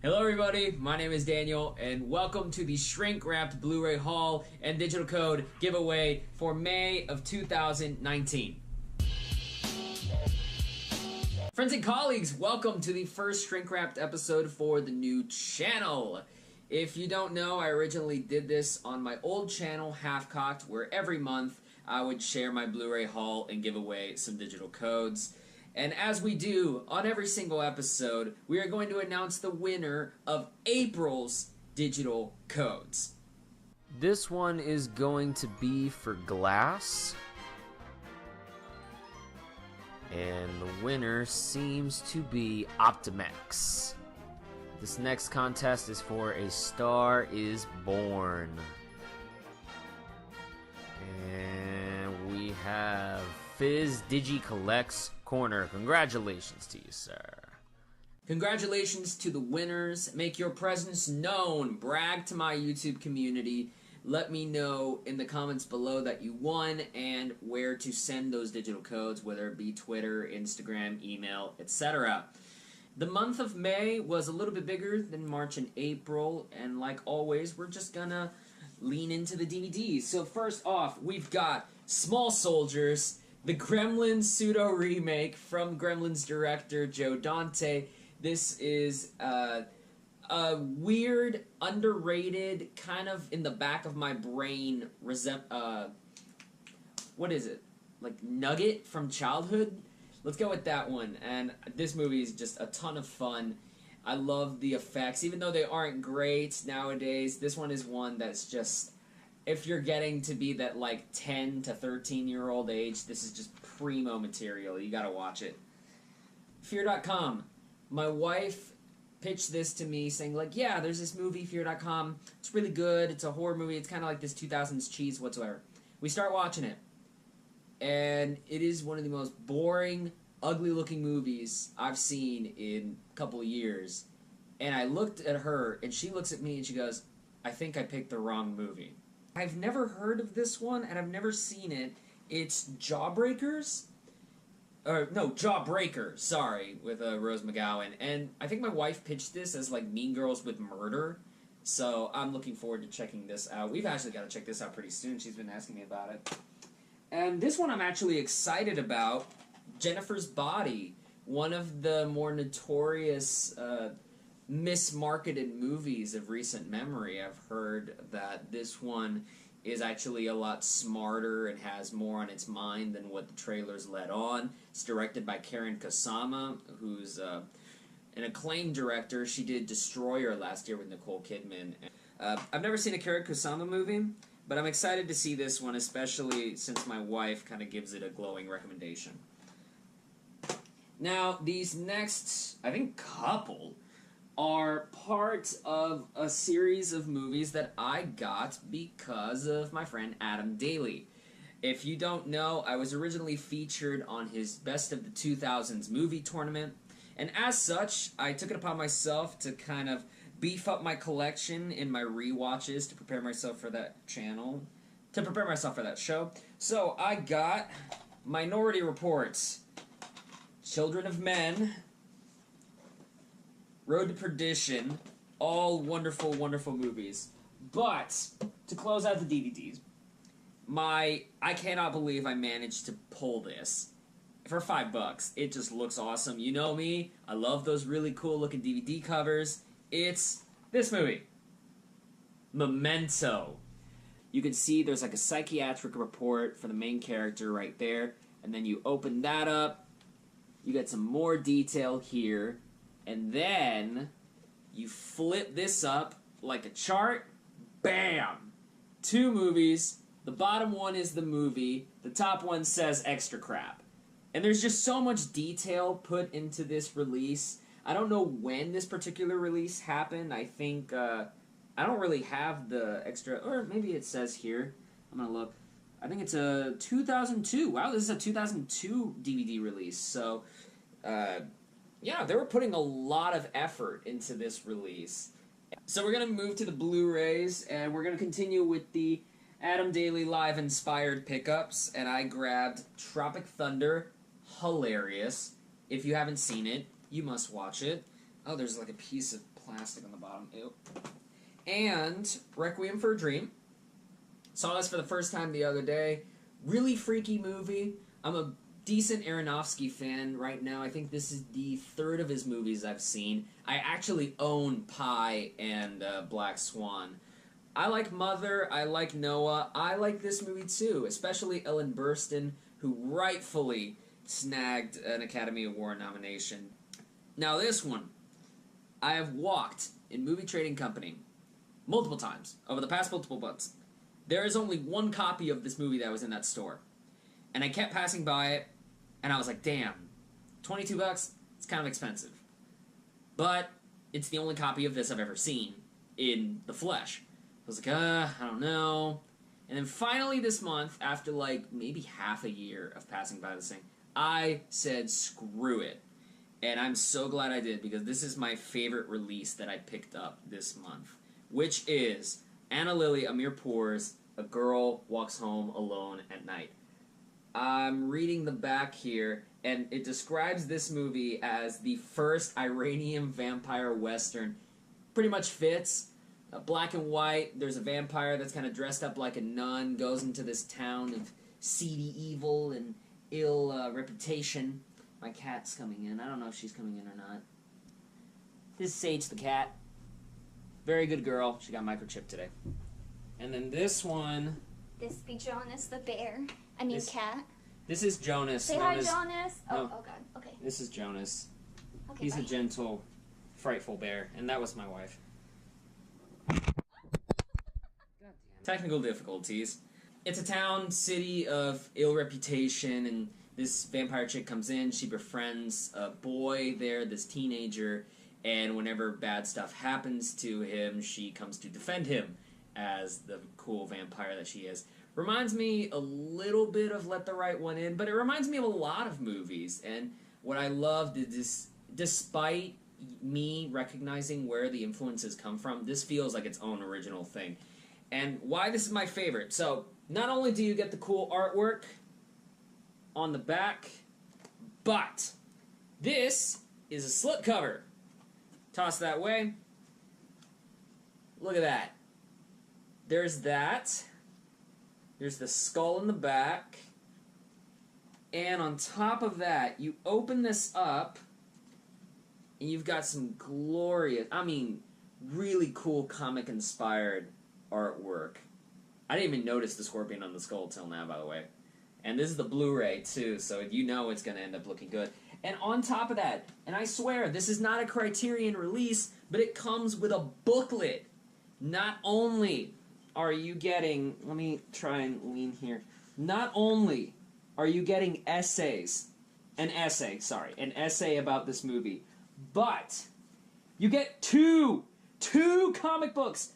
Hello everybody, my name is Daniel, and welcome to the Shrinkwrapped Blu-ray haul and digital code giveaway for May of 2019. Friends and colleagues, welcome to the first Shrinkwrapped episode for the new channel. If you don't know, I originally did this on my old channel, Half Cocked, where every month I would share my Blu-ray haul and give away some digital codes. And as we do on every single episode, we are going to announce the winner of April's digital codes. This one is going to be for Glass. And the winner seems to be Optimex. This next contest is for A Star is Born. And we have Fizz Digi Collects Corner. Congratulations to you, sir. Congratulations to the winners. Make your presence known. Brag to my YouTube community. Let me know in the comments below that you won and where to send those digital codes, whether it be Twitter, Instagram, email, etc. The month of May was a little bit bigger than March and April, and like always, we're just gonna lean into the DVDs. So first off, we've got Small Soldiers, the Gremlins pseudo-remake from Gremlins director Joe Dante. This is a weird, underrated, kind of in the back of my brain, what is it? Like nugget from childhood? Let's go with that one. And this movie is just a ton of fun. I love the effects. Even though they aren't great nowadays, this one is one that's just, if you're getting to be that like 10 to 13-year-old age, this is just primo material. You gotta watch it. Fear.com. My wife pitched this to me saying like, yeah, there's this movie, Fear.com. It's really good. It's a horror movie. It's kind of like this 2000s cheese whatsoever. We start watching it. And it is one of the most boring, ugly-looking movies I've seen in a couple of years. And I looked at her, and she looks at me, and she goes, I think I picked the wrong movie. I've never heard of this one, and I've never seen it. It's Jawbreakers? Jawbreaker, sorry, with Rose McGowan. And I think my wife pitched this as, like, Mean Girls with Murder. So I'm looking forward to checking this out. We've actually got to check this out pretty soon. She's been asking me about it. And this one I'm actually excited about. Jennifer's Body. One of the more notorious mismarketed movies of recent memory. I've heard that this one is actually a lot smarter and has more on its mind than what the trailers let on. It's directed by Karen Kusama, who's an acclaimed director. She did Destroyer last year with Nicole Kidman. I've never seen a Karen Kusama movie, but I'm excited to see this one, especially since my wife kind of gives it a glowing recommendation. Now, these next, I think, couple are part of a series of movies that I got because of my friend Adam Daly. If you don't know, I was originally featured on his Best of the 2000s movie tournament, and as such, I took it upon myself to kind of beef up my collection in my rewatches to prepare myself for that channel, to prepare myself for that show. So I got Minority Report, Children of Men, Road to Perdition, all wonderful, wonderful movies. But, to close out the DVDs, I cannot believe I managed to pull this for $5. It just looks awesome. You know me, I love those really cool looking DVD covers. It's this movie, Memento. You can see there's like a psychiatric report for the main character right there, and then you open that up, you get some more detail here, and then you flip this up like a chart, bam! 2 movies, the bottom one is the movie, the top one says extra crap. And there's just so much detail put into this release. I don't know when this particular release happened. I think, I don't really have the extra, or maybe it says here. I'm gonna look. I think it's a 2002. Wow, this is a 2002 DVD release. So, yeah, they were putting a lot of effort into this release. So we're gonna move to the Blu-rays, and we're gonna continue with the Adam Daly Live inspired pickups, and I grabbed Tropic Thunder, hilarious. If you haven't seen it, you must watch it. Oh, there's like a piece of plastic on the bottom. Ew. And Requiem for a Dream. Saw this for the first time the other day. Really freaky movie. I'm a decent Aronofsky fan right now. I think this is the third of his movies I've seen. I actually own Pi and Black Swan. I like Mother. I like Noah. I like this movie too, especially Ellen Burstyn, who rightfully snagged an Academy Award nomination. Now this one, I have walked in Movie Trading Company multiple times over the past multiple months. There is only one copy of this movie that was in that store. And I kept passing by it, and I was like, damn, $22? It's kind of expensive. But it's the only copy of this I've ever seen in the flesh. I was like, I don't know. And then finally this month, after like maybe half a year of passing by this thing, I said, screw it. And I'm so glad I did, because this is my favorite release that I picked up this month, which is Anna Lily Amirpour's A Girl Walks Home Alone at Night. I'm reading the back here, and it describes this movie as the first Iranian vampire western. Pretty much fits. Black and white, there's a vampire that's kind of dressed up like a nun, goes into this town of seedy evil and ill reputation. My cat's coming in. I don't know if she's coming in or not. This is Sage the cat. Very good girl. She got microchipped today. And then this one... This be Jonas the bear. Cat. This is Jonas. Say hi, Jonas. Oh God. Okay. This is Jonas. Okay, He's bye. a gentle, frightful bear. And that was my wife. Technical difficulties. It's a town, city of ill reputation, and this vampire chick comes in. She befriends a boy there, this teenager, and whenever bad stuff happens to him, she comes to defend him as the cool vampire that she is. Reminds me a little bit of Let the Right One In, but it reminds me of a lot of movies. And what I loved is this, despite me recognizing where the influences come from, this feels like its own original thing. And why this is my favorite. So, not only do you get the cool artwork on the back, but this is a slipcover. Toss that way. Look at that. There's that. There's the skull in the back. And on top of that, you open this up, and you've got some glorious, really cool comic-inspired artwork. I didn't even notice the scorpion on the skull till now, by the way. And this is the Blu-ray, too, so you know it's going to end up looking good. And on top of that, and I swear, this is not a Criterion release, but it comes with a booklet. Not only are you getting... Let me try and lean here. Not only are you getting an essay about this movie, but you get two comic books.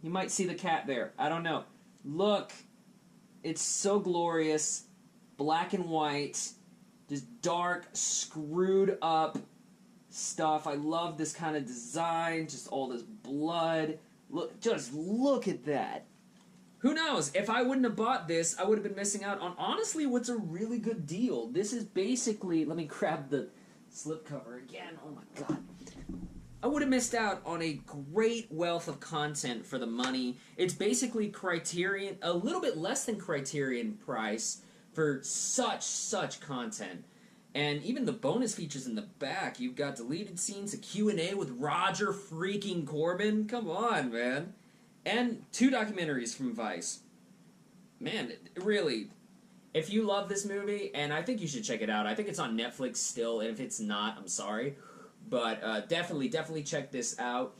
You might see the cat there. I don't know. Look, it's so glorious. Black and white. Just dark, screwed up stuff. I love this kind of design. Just all this blood. Just look at that. Who knows? If I wouldn't have bought this, I would have been missing out on, honestly, what's a really good deal. This is basically... Let me grab the slipcover again. Oh my god. I would have missed out on a great wealth of content for the money. It's basically Criterion, a little bit less than Criterion price for such content. And even the bonus features in the back, you've got deleted scenes, a Q&A with Roger freaking Corbin. Come on, man. And 2 documentaries from Vice. Man, really, if you love this movie, and I think you should check it out. I think it's on Netflix still, and if it's not, I'm sorry. But definitely check this out.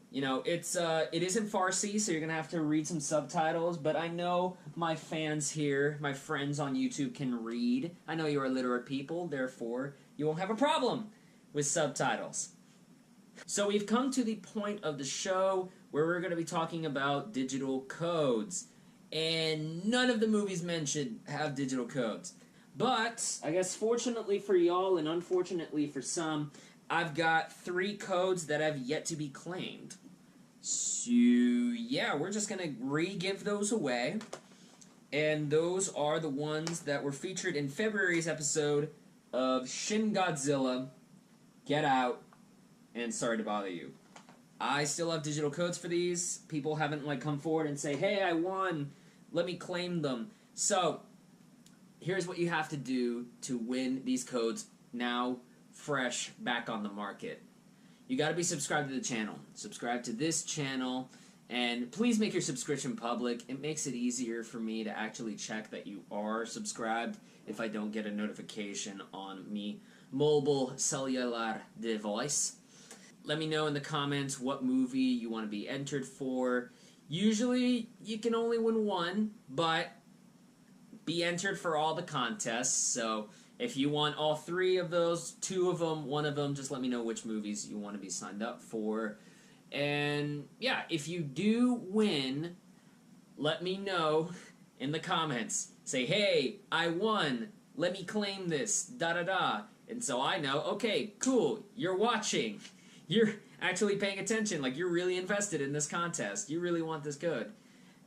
You know, it is in Farsi, so you're going to have to read some subtitles, but I know my fans here, my friends on YouTube can read. I know you're illiterate people, therefore you won't have a problem with subtitles. So we've come to the point of the show where we're going to be talking about digital codes. And none of the movies mentioned have digital codes. But, I guess fortunately for y'all and unfortunately for some, I've got 3 codes that have yet to be claimed. So, yeah, we're just going to re-give those away. And those are the ones that were featured in February's episode of Shin Godzilla, Get Out, and Sorry to Bother You. I still have digital codes for these. People haven't like come forward and say, hey, I won. Let me claim them. So, here's what you have to do to win these codes now fresh back on the market. You got to be subscribed to the channel. Subscribe to this channel, and please make your subscription public. It makes it easier for me to actually check that you are subscribed if I don't get a notification on me mobile cellular device. Let me know in the comments what movie you want to be entered for. Usually you can only win one, but be entered for all the contests. So if you want all 3 of those, 2 of them, 1 of them, just let me know which movies you want to be signed up for. And yeah, if you do win, let me know in the comments. Say, hey, I won. Let me claim this. Da-da-da. And so I know, okay, cool, you're watching. You're actually paying attention. Like, you're really invested in this contest. You really want this code.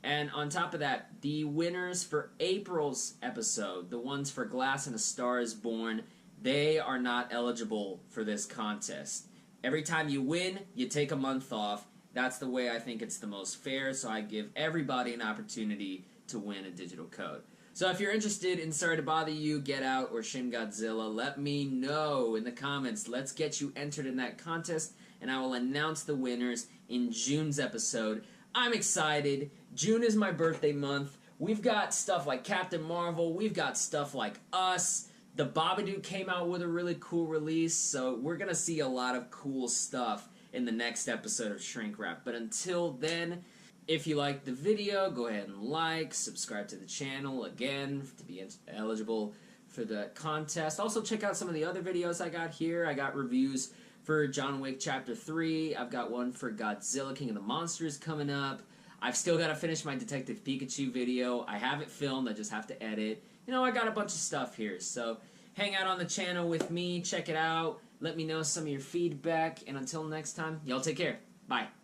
And on top of that, the winners for April's episode, the ones for Glass and a Star is Born, they are not eligible for this contest. Every time you win, you take a month off. That's the way I think it's the most fair, so I give everybody an opportunity to win a digital code. So if you're interested in Sorry to Bother You, Get Out, or Shin Godzilla, let me know in the comments. Let's get you entered in that contest, and I will announce the winners in June's episode. I'm excited. June is my birthday month. We've got stuff like Captain Marvel. We've got stuff like Us. The Babadook came out with a really cool release, so we're going to see a lot of cool stuff in the next episode of Shrinkwrapped. But until then, if you liked the video, go ahead and like, subscribe to the channel, again, to be eligible for the contest. Also, check out some of the other videos I got here. I got reviews for John Wick Chapter 3. I've got one for Godzilla King of the Monsters coming up. I've still got to finish my Detective Pikachu video. I have it filmed, I just have to edit. You know, I got a bunch of stuff here, so hang out on the channel with me, check it out, let me know some of your feedback, and until next time, y'all take care. Bye.